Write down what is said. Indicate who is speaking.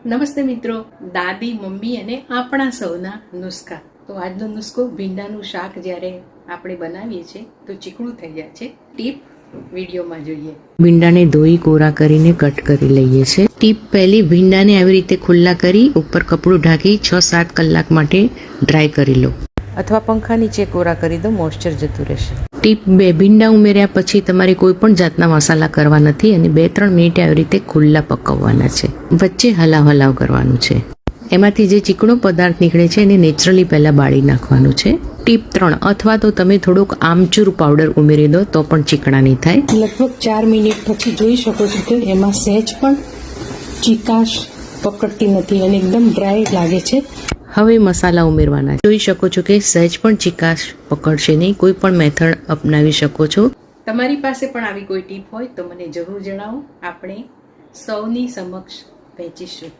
Speaker 1: નમસ્તે મિત્રો, દાદી, મમ્મી અને આપણા સૌના નુસ્ખા. તો આજનો નુસ્ખો ભીંડાનું શાક જ્યારે આપણે બનાવીએ છીએ તો ચીકણું થઈ જાય છે. ટીપ વિડીયોમાં જોઈએ.
Speaker 2: ભીંડાને ધોઈ કોરા કરીને કટ કરી લઈએ છે. ટીપ પહેલી, ભીંડાને આવી રીતે ખુલ્લા કરી ઉપર કપડું ઢાંકી 6-7 કલાક માટે ડ્રાય કરી લો અથવા પંખા નીચે કોરા કરી દો, મોઇસ્ચર જતું રહેશે. ટીપ 2, ભીંડા ઉમેર્યા પછી તમારે કોઈ પણ જાતના મસાલા કરવા નથી અને 2-3 મિનિટ આવી રીતે ખુલ્લા પકવવાના છે. વચ્ચે હલાવ કરવાનું છે. એમાંથી જે ચીકણો પદાર્થ નીકળે છે એને નેચરલી પહેલાં બાળી નાખવાનું છે. ટીપ 3, અથવા તો તમે થોડોક આમચૂર પાવડર ઉમેરી દો તો પણ ચીકણા નહીં થાય. લગભગ 4 મિનિટ પછી જોઈ શકો છો કે એમાં સહેજ પણ ચીકાશ પકડતી નથી અને એકદમ ડ્રાય લાગે છે. હવે મસાલા ઉમેરવાના. જોઈ શકો છો કે સહેજ પણ ચીકાશ પકડશે નહીં. કોઈ પણ મેથડ અપનાવી શકો છો.
Speaker 1: તમારી પાસે પણ આવી કોઈ ટીપ હોય તો મને જરૂર જણાવો, આપણે સૌની સમક્ષ વહેંચીશું.